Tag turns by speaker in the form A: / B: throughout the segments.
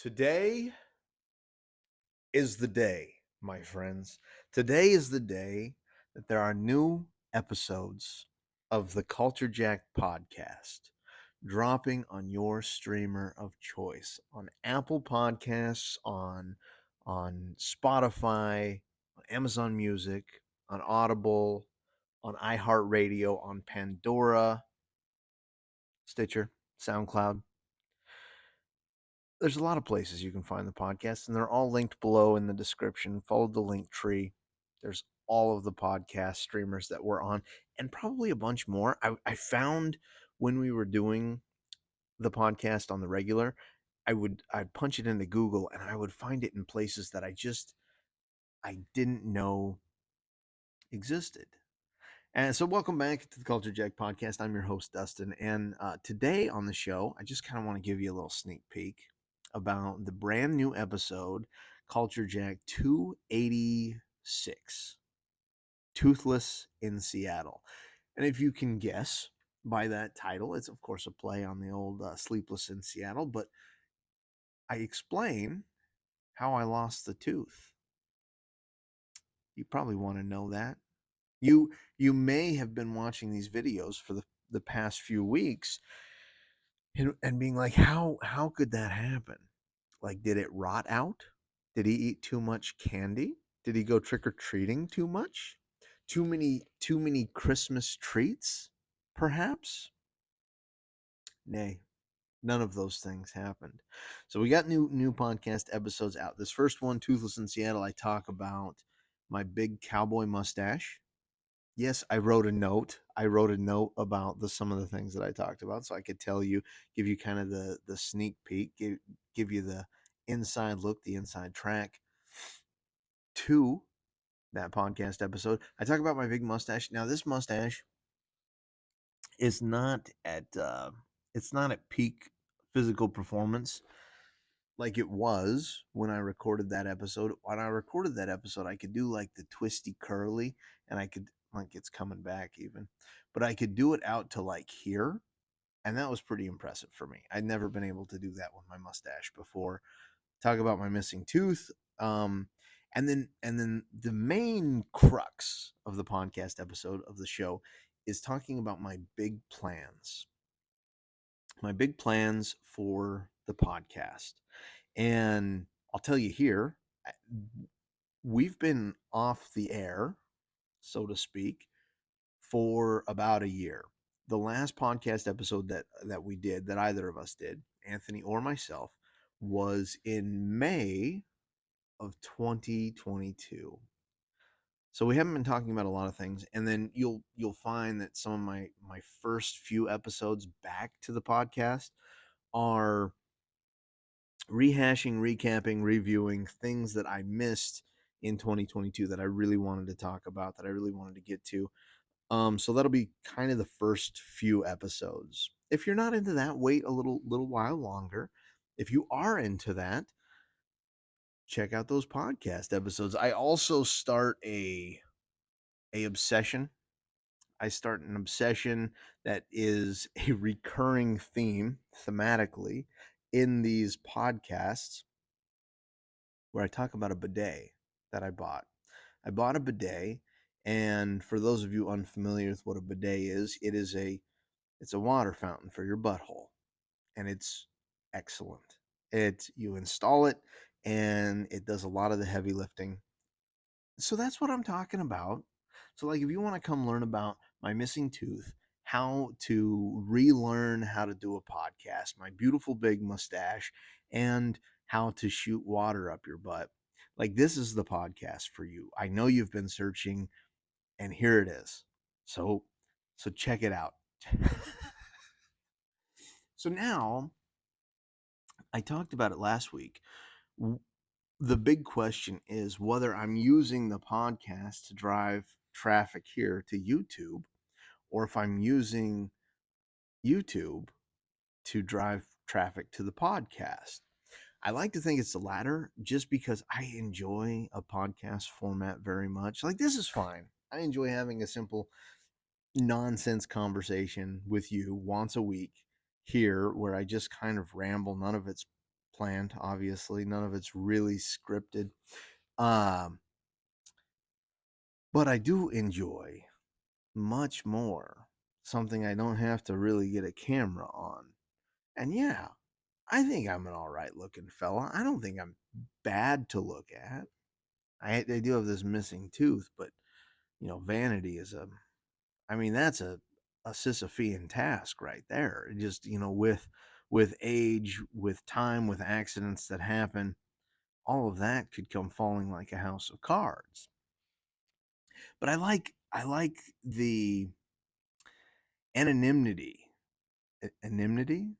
A: Today is the day, my friends. Today is the day that there are new episodes of the Culture Jack podcast dropping on your streamer of choice on Apple Podcasts, on Spotify, on Amazon Music, on Audible, on iHeartRadio, on Pandora, Stitcher, SoundCloud. There's a lot of places you can find the podcast, and they're all linked below in the description. Follow the link tree. There's all of the podcast streamers that we're on, and probably a bunch more. I found when we were doing the podcast on the regular, I'd punch it into Google and I would find it in places that I didn't know existed. And so, welcome back to the Culture Jack podcast. I'm your host, Dustin. And today on the show, I just kind of want to give you a little sneak peek about the brand new episode, Culture Jack 286, Toothless in Seattle. And if you can guess by that title, it's of course a play on the old Sleepless in Seattle, but I explain how I lost the tooth. You probably want to know that. You may have been watching these videos for the past few weeks and being like, how could that happen? Like, did it rot out? Did he eat too much candy? Did he go trick or treating too much? Too many Christmas treats, perhaps? Nay, none of those things happened. So we got new podcast episodes out. This first one, Toothless in Seattle, I talk about my big cowboy mustache. Yes, I wrote a note. I wrote a note about some of the things that I talked about, so I could tell you, give you kind of the sneak peek, give you the inside look, the inside track to that podcast episode. I talk about my big mustache. Now, this mustache is not at it's not at peak physical performance like it was when I recorded that episode. When I recorded that episode, I could do like the twisty curly, and I could, like, it's coming back even, but I could do it out to like here, and that was pretty impressive for me. I'd never been able to do that with my mustache before. Talk about my missing tooth, um, and then the main crux of the podcast episode of the show is talking about my big plans for the podcast. And I'll tell you here, we've been off the air, so to speak, for about a year. The last podcast episode that we did, that either of us did, Anthony or myself, was in May of 2022. So we haven't been talking about a lot of things, and then you'll find that some of my first few episodes back to the podcast are rehashing, recapping, reviewing things that I missed in 2022 that I really wanted to talk about, that I really wanted to get to. So that'll be kind of the first few episodes. If you're not into that, wait a little while longer. If you are into that, check out those podcast episodes. I also start a obsession. I start an obsession that is a recurring theme thematically in these podcasts, where I talk about a bidet that I bought. I bought a bidet, and for those of you unfamiliar with what a bidet is, it's a water fountain for your butthole, and it's excellent. You install it, and it does a lot of the heavy lifting. So that's what I'm talking about. So, like, if you want to come learn about my missing tooth, how to relearn how to do a podcast, my beautiful big mustache, and how to shoot water up your butt, like, this is the podcast for you. I know you've been searching, and here it is. So, check it out. So now, I talked about it last week. The big question is whether I'm using the podcast to drive traffic here to YouTube, or if I'm using YouTube to drive traffic to the podcast. I like to think it's the latter, just because I enjoy a podcast format very much. Like, this is fine. I enjoy having a simple nonsense conversation with you once a week here, where I just kind of ramble. None of it's planned, obviously. None of it's really scripted. Um, but I do enjoy much more something I don't have to really get a camera on. And yeah, I think I'm an all right looking fella. I don't think I'm bad to look at. I do have this missing tooth, but vanity is I mean, that's a Sisyphean task right there. Just, with age, with time, with accidents that happen, all of that could come falling like a house of cards. But I like the anonymity. Anonymity?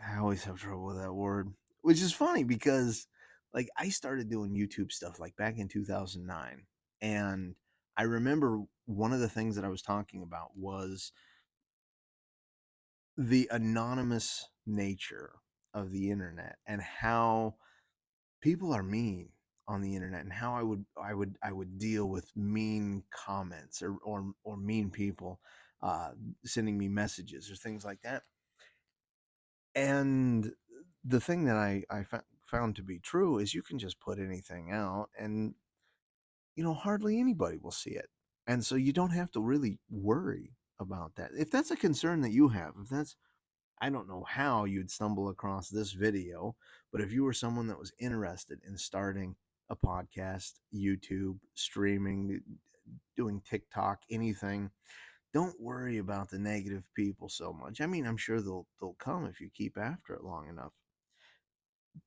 A: I always have trouble with that word, which is funny because like I started doing YouTube stuff like back in 2009, and I remember one of the things that I was talking about was the anonymous nature of the internet and how people are mean on the internet, and how I would deal with mean comments or mean people uh, sending me messages or things like that. And the thing that I found to be true is you can just put anything out, and hardly anybody will see it, and so you don't have to really worry about that. If that's a concern that you have, if that's I don't know how you'd stumble across this video, but if you were someone that was interested in starting a podcast, YouTube, streaming, doing TikTok, anything, don't worry about the negative people so much. I mean, I'm sure they'll come if you keep after it long enough.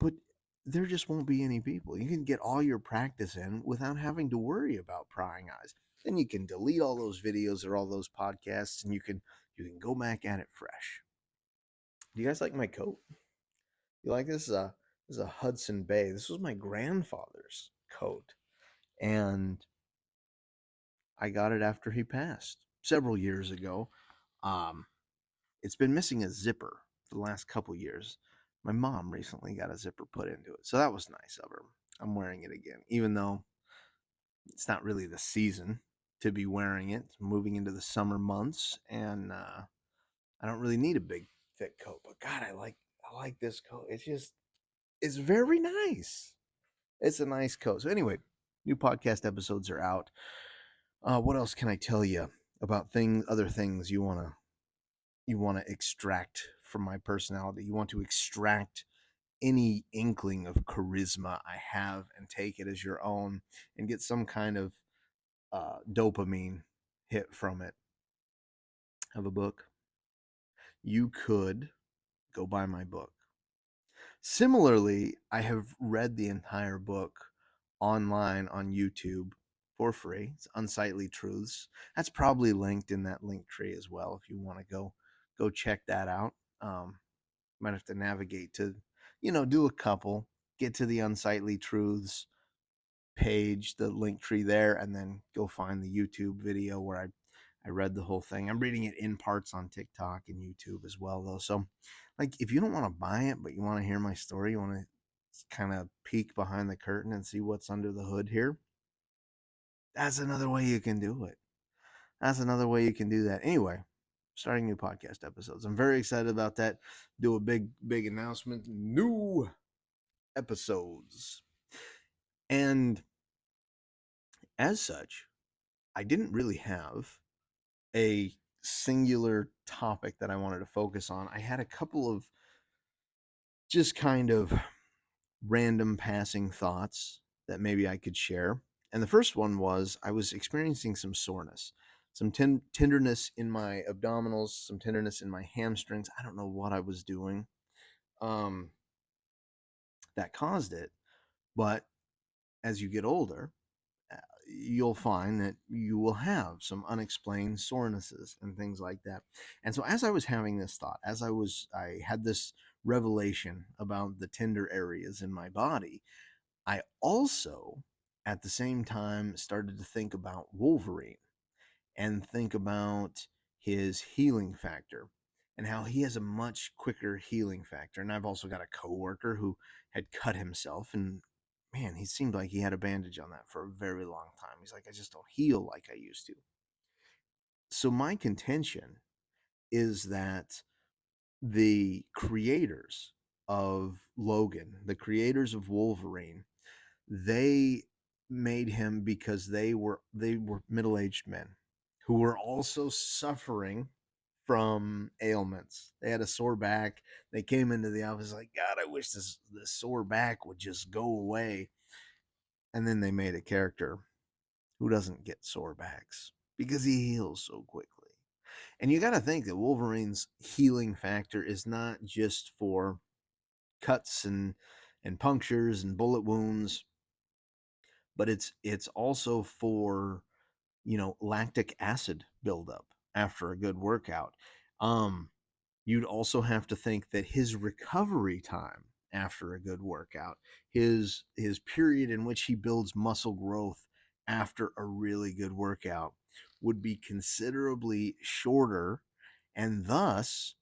A: But there just won't be any people. You can get all your practice in without having to worry about prying eyes. Then you can delete all those videos or all those podcasts, and you can go back at it fresh. Do you guys like my coat? You like this? This is a Hudson Bay. This was my grandfather's coat, and I got it after he passed several years ago. Um, it's been missing a zipper for the last couple years. My mom recently got a zipper put into it, so that was nice of her. I'm wearing it again, even though it's not really the season to be wearing it. It's moving into the summer months, and I don't really need a big thick coat. But God, I like this coat. It's very nice. It's a nice coat. So anyway, new podcast episodes are out. What else can I tell you about other things you want to extract from my personality? You want to extract any inkling of charisma I have and take it as your own and get some kind of dopamine hit from it. Have a book. You could go buy my book. Similarly, I have read the entire book online on YouTube for free. It's Unsightly Truths. That's probably linked in that link tree as well if you want to go check that out. Might have to navigate to, do a couple, get to the Unsightly Truths page, the link tree there, and then go find the YouTube video where I read the whole thing. I'm reading it in parts on TikTok and YouTube as well, though. So, like, if you don't want to buy it, but you want to hear my story, you want to kind of peek behind the curtain and see what's under the hood here, that's another way you can do it. That's another way you can do that. Anyway, starting new podcast episodes. I'm very excited about that. Do a big announcement. New episodes. And as such, I didn't really have a singular topic that I wanted to focus on. I had a couple of just kind of random passing thoughts that maybe I could share. And the first one was I was experiencing some soreness, some tenderness in my abdominals, some tenderness in my hamstrings. I don't know what I was doing um, that caused it. But as you get older, you'll find that you will have some unexplained sorenesses and things like that. And so as I was having this thought, I had this revelation about the tender areas in my body, I also at the same time started to think about Wolverine and think about his healing factor and how he has a much quicker healing factor. And I've also got a coworker who had cut himself, and man, he seemed like he had a bandage on that for a very long time. He's like, I just don't heal like I used to. So my contention is that the creators of Logan, the creators of Wolverine, they made him because they were middle-aged men who were also suffering from ailments. They had a sore back. They came into the office like, God, I wish this sore back would just go away. And then they made a character who doesn't get sore backs because he heals so quickly. And you got to think that Wolverine's healing factor is not just for cuts and punctures and bullet wounds, but it's also for, lactic acid buildup after a good workout. Um, you'd also have to think that his recovery time after a good workout, his period in which he builds muscle growth after a really good workout, would be considerably shorter, and thus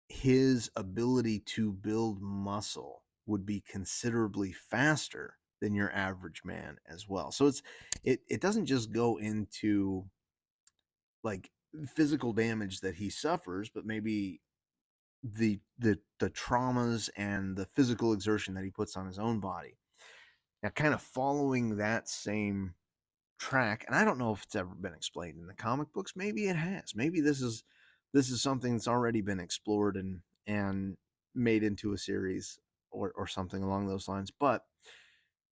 A: his ability to build muscle would be considerably faster than your average man as well. So it doesn't just go into like physical damage that he suffers, but maybe the traumas and the physical exertion that he puts on his own body. Now, kind of following that same track, and I don't know if it's ever been explained in the comic books. Maybe it has. Maybe this is something that's already been explored and made into a series or something along those lines. But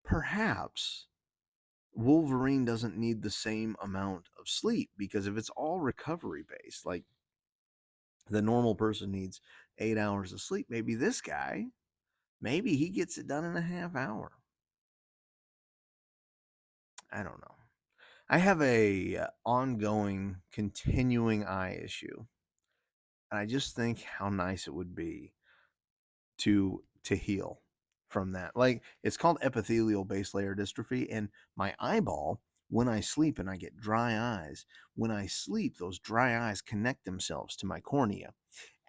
A: perhaps Wolverine doesn't need the same amount of sleep, because if it's all recovery based, like the normal person needs 8 hours of sleep, maybe this guy, maybe he gets it done in a half hour. I don't know. I have a ongoing, continuing eye issue, and I just think how nice it would be to heal from that. Like, it's called epithelial base layer dystrophy, and my eyeball, when I sleep and I get dry eyes, when I sleep, those dry eyes connect themselves to my cornea.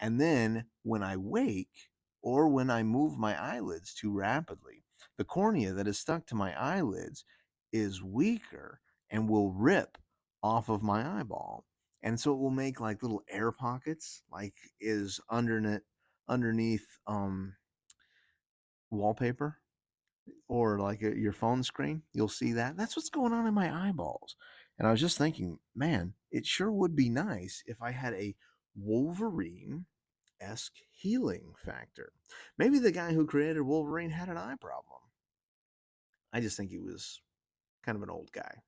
A: And then when I wake or when I move my eyelids too rapidly, the cornea that is stuck to my eyelids is weaker and will rip off of my eyeball. And so it will make like little air pockets, like is underneath wallpaper or like your phone screen. You'll see that. That's what's going on in my eyeballs. And I was just thinking, man, it sure would be nice if I had a Wolverine esque healing factor. Maybe the guy who created Wolverine had an eye problem. I just think he was kind of an old guy,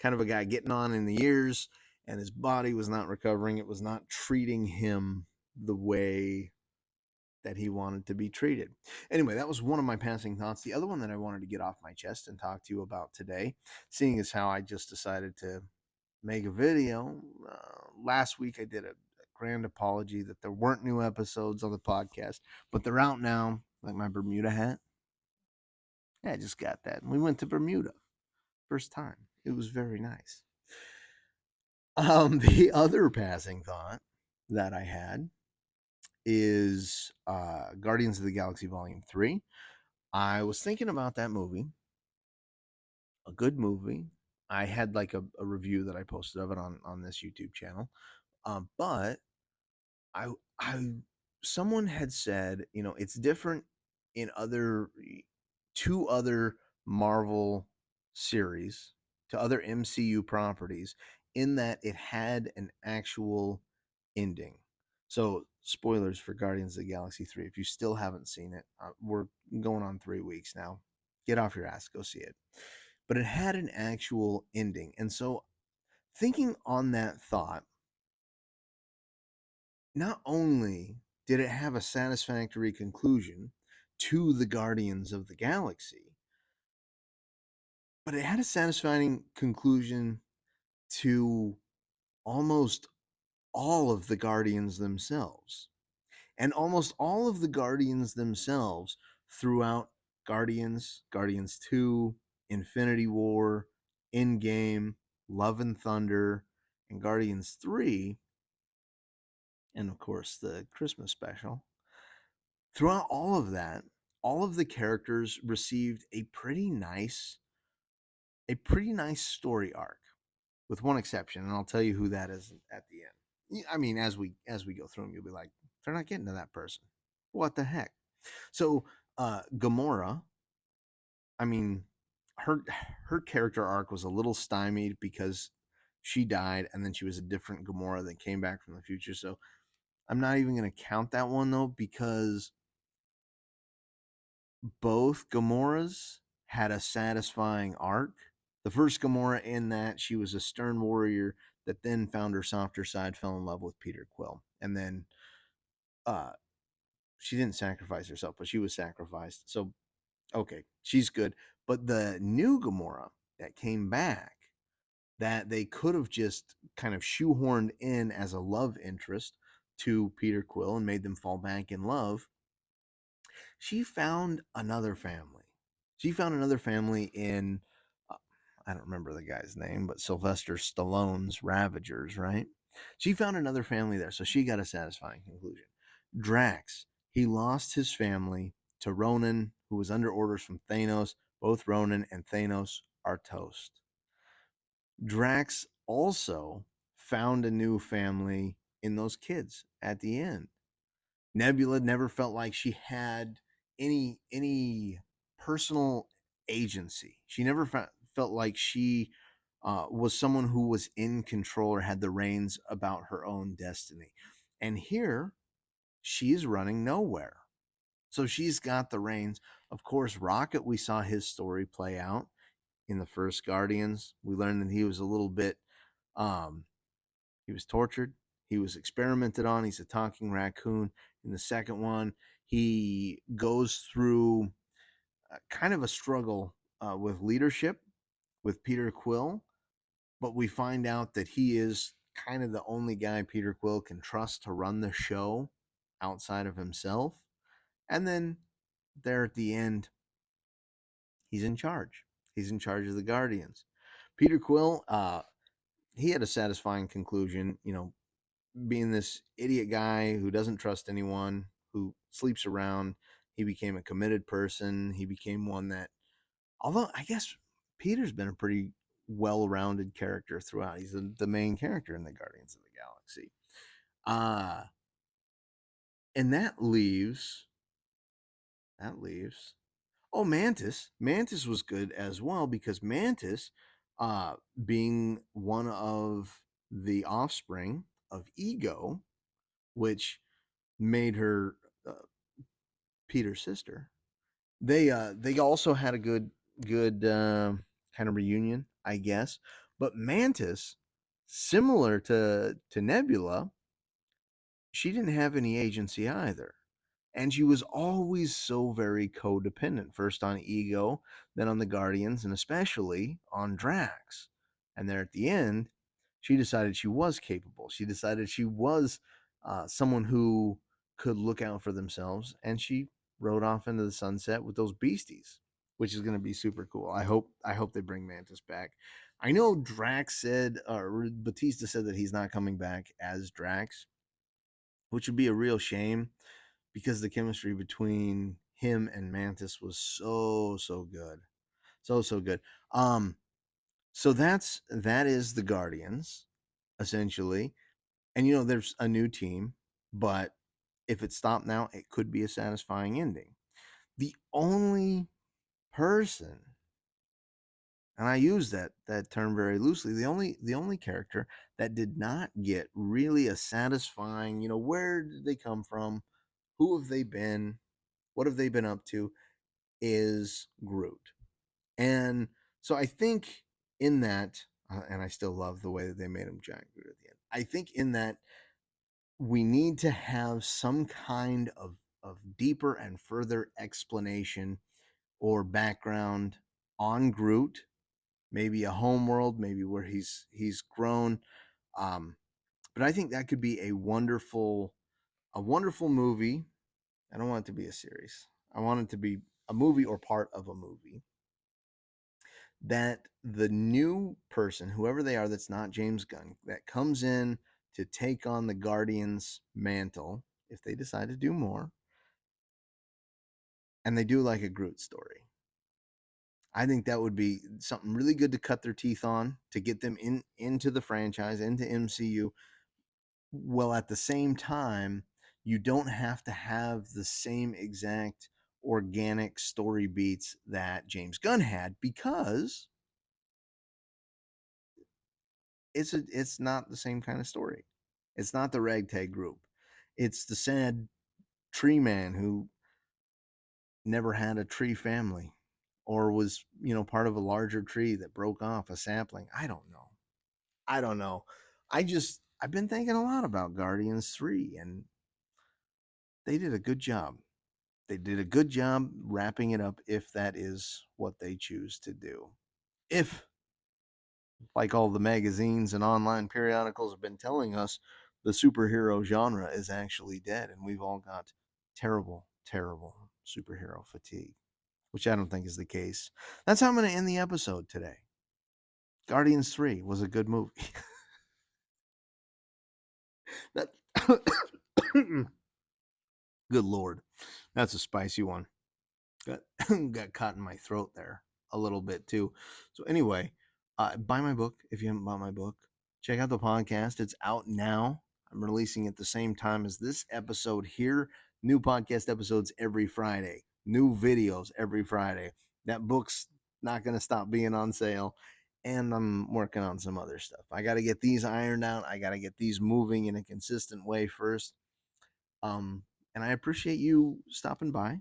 A: kind of a guy getting on in the years, and his body was not recovering. It was not treating him the way that he wanted to be treated. Anyway, that was one of my passing thoughts. The other one that I wanted to get off my chest and talk to you about today, seeing as how I just decided to make a video. Last week I did a grand apology that there weren't new episodes on the podcast, but they're out now, like my Bermuda hat. Yeah, I just got that. We went to Bermuda. First time. It was very nice. The other passing thought that I had is Guardians of the Galaxy Volume 3. I was thinking about that movie, a good movie. I had like a review that I posted of it on this YouTube channel. But I someone had said, it's different in other two other Marvel series, to other MCU properties, in that it had an actual ending. So, spoilers for Guardians of the Galaxy 3. If you still haven't seen it, we're going on 3 weeks now. Get off your ass, go see it. But it had an actual ending. And so, thinking on that thought, not only did it have a satisfactory conclusion to the Guardians of the Galaxy, but it had a satisfying conclusion to almost all of the Guardians themselves. And almost all of the Guardians themselves throughout Guardians 2, Infinity War, Endgame, Love and Thunder, and Guardians 3, and of course the Christmas special. Throughout all of that, all of the characters received a pretty nice story arc, with one exception, and I'll tell you who that is at the end. I mean, as we go through them, you'll be like, they're not getting to that person. What the heck? So Gamora, I mean, her her character arc was a little stymied because she died, and then she was a different Gamora that came back from the future. So I'm not even going to count that one though, because both Gamoras had a satisfying arc. The first Gamora, in that she was a stern warrior that then found her softer side, fell in love with Peter Quill, and then uh, she didn't sacrifice herself, but she was sacrificed. So okay, she's good. But the new Gamora that came back, that they could have just kind of shoehorned in as a love interest to Peter Quill and made them fall back in love, she found another family. She found another family in, uh, I don't remember the guy's name, but Sylvester Stallone's Ravagers, right? She found another family there, so she got a satisfying conclusion. Drax, he lost his family to Ronan, who was under orders from Thanos. Both Ronan and Thanos are toast. Drax also found a new family in those kids at the end. Nebula never felt like she had any personal agency. She never felt like she was someone who was in control or had the reins about her own destiny. And here she is running nowhere. So she's got the reins. Of course, Rocket, we saw his story play out in the first Guardians. We learned that he was a little bit um, he was tortured. He was experimented on. He's a talking raccoon. In the second one, he goes through kind of a struggle with leadership with Peter Quill, but we find out that he is kind of the only guy Peter Quill can trust to run the show outside of himself. And then there at the end, he's in charge. He's in charge of the Guardians. Peter Quill, he had a satisfying conclusion. Being this idiot guy who doesn't trust anyone, who sleeps around, he became a committed person. He became one that, although I guess Peter's been a pretty well-rounded character throughout. He's the main character in the Guardians of the Galaxy. Uh and that leaves oh, Mantis. Mantis was good as well, because Mantis, uh being one of the offspring of Ego, which made her uh, Peter's sister. They also had a good kind of reunion, I guess. But Mantis, similar to Nebula, she didn't have any agency either. And she was always so very codependent, first on Ego, then on the Guardians, and especially on Drax. And there at the end, she decided she was capable. She decided she was someone who could look out for themselves, and she rode off into the sunset with those beasties, which is going to be super cool. I hope they bring Mantis back. I know Drax said, or Batista said, that he's not coming back as Drax, which would be a real shame, because the chemistry between him and Mantis was so good. So good. Um so that is the Guardians, essentially. And there's a new team, but if it stopped now, it could be a satisfying ending. The only person, and I use that term very loosely, the only character that did not get really a satisfying, where did they come from? Who have they been? What have they been up to? Is Groot. And so I think in that, and I still love the way that they made him giant Groot at the end. I think in that we need to have some kind of deeper and further explanation or background on Groot, maybe a home world, maybe where he's grown. Um, but I think that could be a wonderful movie. I don't want it to be a series. I want it to be a movie or part of a movie that the new person, whoever they are, that's not James Gunn, that comes in to take on the Guardians mantle, if they decide to do more, and they do like a Groot story. I think that would be something really good to cut their teeth on, to get them into the franchise, into MCU. Well, at the same time, You don't have to have the same exact organic story beats that James Gunn had, because it's not the same kind of story. It's not the ragtag group. It's the sad tree man who never had a tree family, or was, part of a larger tree that broke off a sapling. I don't know. I don't know. I've been thinking a lot about Guardians 3, and they did a good job. They did a good job wrapping it up, if that is what they choose to do. If, like all the magazines and online periodicals have been telling us, the superhero genre is actually dead and we've all got terrible, terrible superhero fatigue, which I don't think is the case. That's how I'm going to end the episode today. Guardians 3 was a good movie. that Good Lord. That's a spicy one. Got, got caught in my throat there a little bit too. So anyway, buy my book if you haven't bought my book. Check out the podcast. It's out now. I'm releasing it the same time as this episode here. New podcast episodes every Friday. New videos every Friday. That book's not going to stop being on sale. And I'm working on some other stuff. I got to get these ironed out. I got to get these moving in a consistent way first. And I appreciate you stopping by,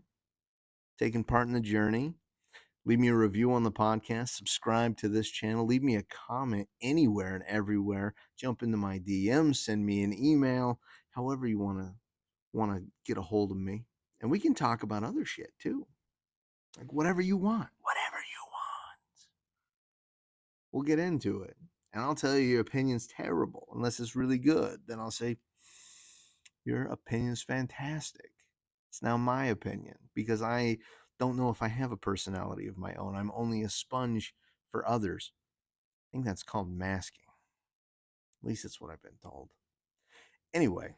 A: taking part in the journey. Leave me a review on the podcast. Subscribe to this channel. Leave me a comment anywhere and everywhere. Jump into my DMs. Send me an email. However you want to get a hold of me, and we can talk about other shit too, like whatever you want. Whatever you want. We'll get into it, and I'll tell you your opinion's terrible unless it's really good. Then I'll say your opinion's fantastic. It's now my opinion, because I don't know if I have a personality of my own. I'm only a sponge for others. I think that's called masking. At least it's what I've been told. Anyway,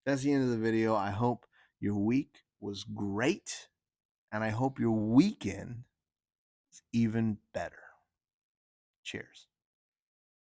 A: that's the end of the video. I hope your week was great, and I hope your weekend is even better. Cheers.